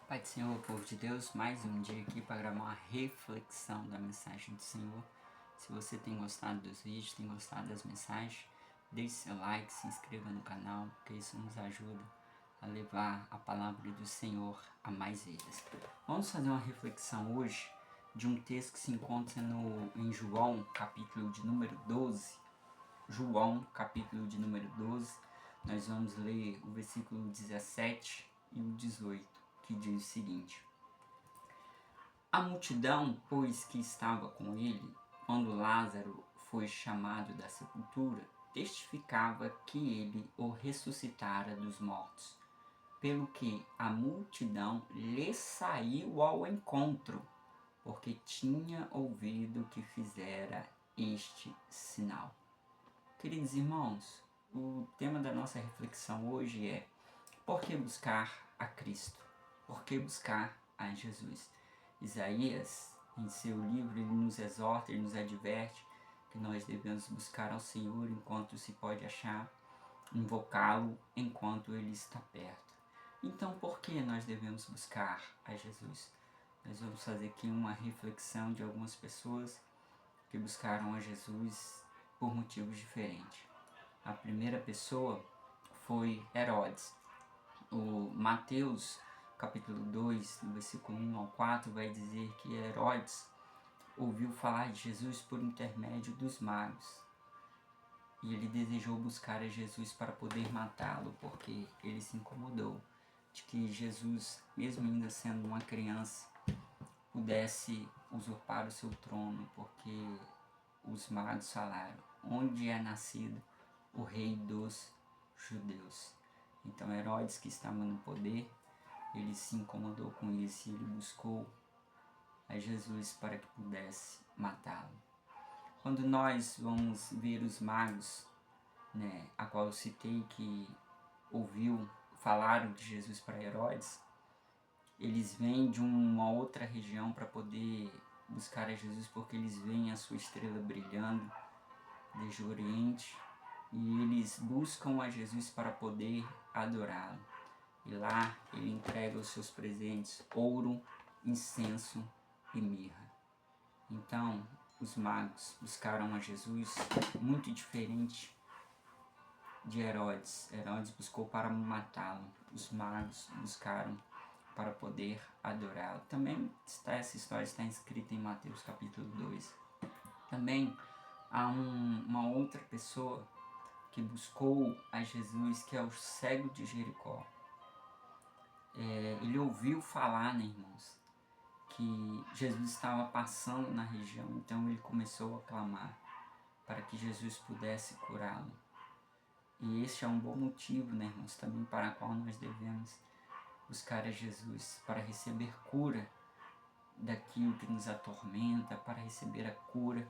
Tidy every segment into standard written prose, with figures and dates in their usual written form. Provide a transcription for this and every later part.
Pai do Senhor, povo de Deus, mais um dia aqui para gravar uma reflexão da mensagem do Senhor. Se você tem gostado dos vídeos, tem gostado das mensagens, deixe seu like, se inscreva no canal, porque isso nos ajuda a levar a palavra do Senhor a mais vidas. Vamos fazer uma reflexão hoje de um texto que se encontra em João, capítulo de número 12. João, capítulo de número 12, nós vamos ler o versículo 17 e o 18, que diz o seguinte: A multidão, pois, que estava com ele, quando Lázaro foi chamado da sepultura, testificava que ele o ressuscitara dos mortos, pelo que a multidão lhe saiu ao encontro, porque tinha ouvido que fizera este sinal. Queridos irmãos, o tema da nossa reflexão hoje é: por que buscar a Cristo? Por que buscar a Jesus? Isaías, em seu livro, ele nos exorta, ele nos adverte que nós devemos buscar ao Senhor enquanto se pode achar, invocá-lo enquanto ele está perto. Então, por que nós devemos buscar a Jesus? Nós vamos fazer aqui uma reflexão de algumas pessoas que buscaram a Jesus por motivos diferentes. A primeira pessoa foi Herodes. O Mateus, capítulo 2, no versículo 1 ao 4, vai dizer que Herodes ouviu falar de Jesus por intermédio dos magos. E ele desejou buscar a Jesus para poder matá-lo, porque ele se incomodou de que Jesus, mesmo ainda sendo uma criança, pudesse usurpar o seu trono, porque os magos falaram: onde é nascido o rei dos judeus? Então Herodes, que estava no poder, ele se incomodou com isso e ele buscou a Jesus para que pudesse matá-lo. Quando nós vamos ver os magos, a qual eu citei, que falaram de Jesus para Herodes, eles vêm de uma outra região para poder buscar a Jesus, porque eles veem a sua estrela brilhando desde o Oriente, e eles buscam a Jesus para poder adorá-lo. E lá ele entrega os seus presentes: ouro, incenso e mirra. Então os magos buscaram a Jesus muito diferente de Herodes. Herodes buscou para matá-lo, os magos buscaram para poder adorá-lo. Também essa história está escrita em Mateus capítulo 2. Também há uma outra pessoa que buscou a Jesus, que é o cego de Jericó. Ele ouviu falar, irmãos, que Jesus estava passando na região, então ele começou a clamar para que Jesus pudesse curá-lo. E este é um bom motivo, irmãos, também para o qual nós devemos buscar a Jesus, para receber cura daquilo que nos atormenta, para receber a cura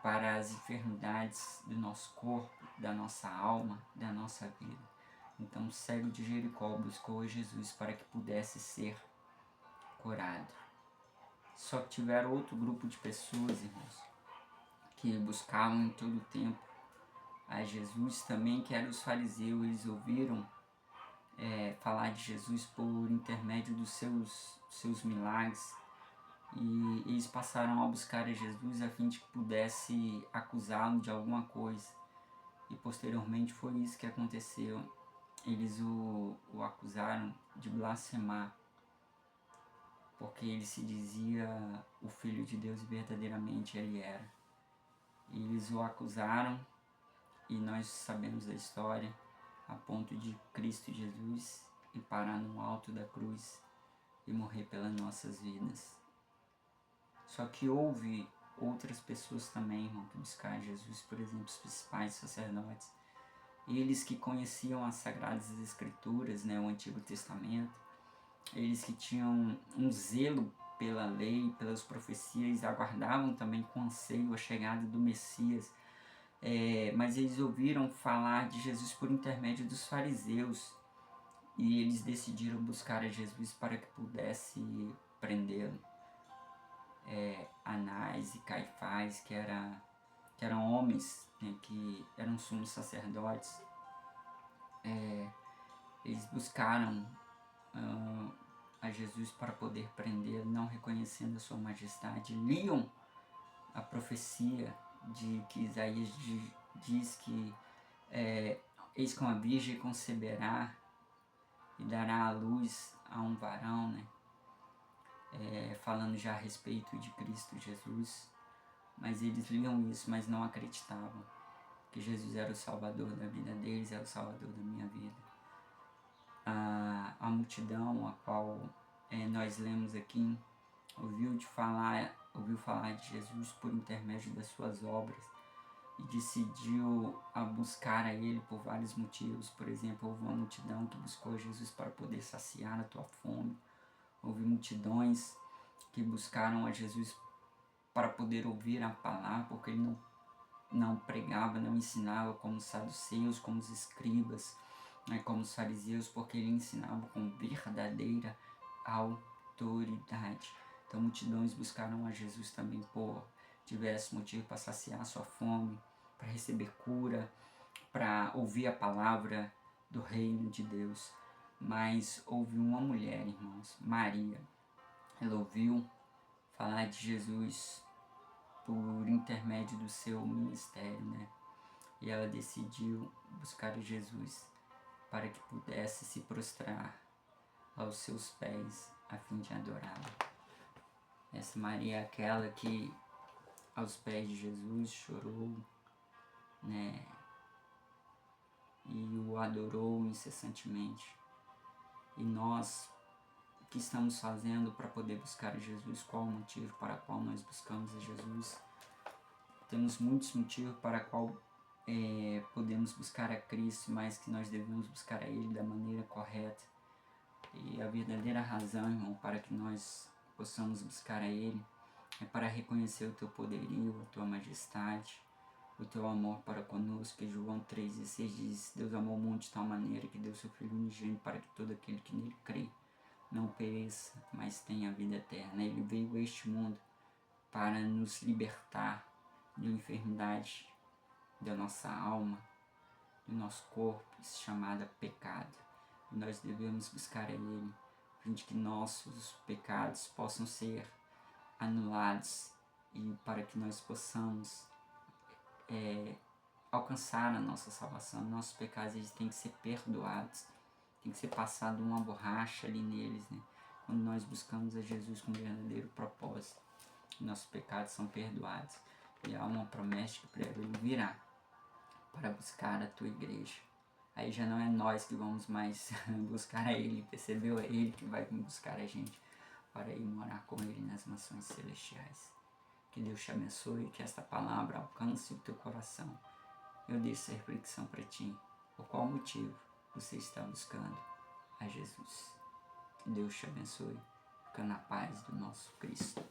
para as enfermidades do nosso corpo, da nossa alma, da nossa vida. Então o cego de Jericó buscou a Jesus para que pudesse ser curado. Só que tiveram outro grupo de pessoas, irmãos, que buscavam em todo o tempo a Jesus também, que eram os fariseus. Eles ouviram falar de Jesus por intermédio dos seus milagres, e eles passaram a buscar a Jesus a fim de que pudesse acusá-lo de alguma coisa. E posteriormente foi isso que aconteceu. Eles o acusaram de blasfemar, porque ele se dizia o Filho de Deus e verdadeiramente ele era. E eles o acusaram, e nós sabemos da história, a ponto de Cristo Jesus ir parar no alto da cruz e morrer pelas nossas vidas. Só que houve outras pessoas também, irmão, que buscaram Jesus, por exemplo, os principais sacerdotes. Eles que conheciam as Sagradas Escrituras, o Antigo Testamento, eles que tinham um zelo pela lei, pelas profecias, aguardavam também com anseio a chegada do Messias, mas eles ouviram falar de Jesus por intermédio dos fariseus, e eles decidiram buscar a Jesus para que pudesse prendê-lo. Anás e Caifás, que eram homens, que eram sumos sacerdotes, eles buscaram a Jesus para poder prender, não reconhecendo a sua majestade. Liam a profecia de que Isaías diz que eis que uma virgem conceberá e dará à luz a um varão, né? Falando já a respeito de Cristo Jesus. Mas eles liam isso, mas não acreditavam que Jesus era o Salvador da vida deles, era o Salvador da minha vida. A multidão a qual nós lemos aqui ouviu falar de Jesus por intermédio das suas obras e decidiu a buscar a Ele por vários motivos. Por exemplo, houve uma multidão que buscou Jesus para poder saciar a tua fome. Houve multidões que buscaram a Jesus para poder ouvir a palavra, porque Ele não pregava, não ensinava como os saduceus, como os escribas, como os fariseus, porque Ele ensinava com verdadeira autoridade. Então multidões buscaram a Jesus também por diversos motivos, para saciar a sua fome, para receber cura, para ouvir a palavra do reino de Deus. Mas houve uma mulher, irmãos, Maria. Ela ouviu falar de Jesus por intermédio do seu ministério, né? E ela decidiu buscar Jesus para que pudesse se prostrar aos seus pés a fim de adorá-lo. Essa Maria é aquela que aos pés de Jesus chorou, né? E o adorou incessantemente. E nós, o que estamos fazendo para poder buscar a Jesus? Qual o motivo para qual nós buscamos a Jesus? Temos muitos motivos para qual podemos buscar a Cristo, mas que nós devemos buscar a Ele da maneira correta. E a verdadeira razão, irmão, para que nós possamos buscar a Ele é para reconhecer o Teu poderio, a Tua majestade, o Teu amor para conosco, que João 3,16 diz: Deus amou o mundo de tal maneira que deu Seu Filho unigênito para que todo aquele que nele crê não pereça, mas tenha a vida eterna. Ele veio a este mundo para nos libertar de uma enfermidade da nossa alma, do nosso corpo, chamada pecado. E nós devemos buscar a Ele, para que nossos pecados possam ser anulados e para que nós possamos alcançar a nossa salvação. Nossos pecados eles têm que ser perdoados, tem que ser passado uma borracha ali neles, né? Quando nós buscamos a Jesus com um verdadeiro propósito, nossos pecados são perdoados. E há uma promessa que breve Ele virá para buscar a tua igreja. Aí já não é nós que vamos mais buscar a Ele, percebeu? É Ele que vai buscar a gente para ir morar com Ele nas mansões celestiais. Que Deus te abençoe, que esta palavra alcance o teu coração. Eu deixo essa reflexão para ti. Por qual motivo você está buscando a Jesus? Que Deus te abençoe. Fica na paz do nosso Cristo.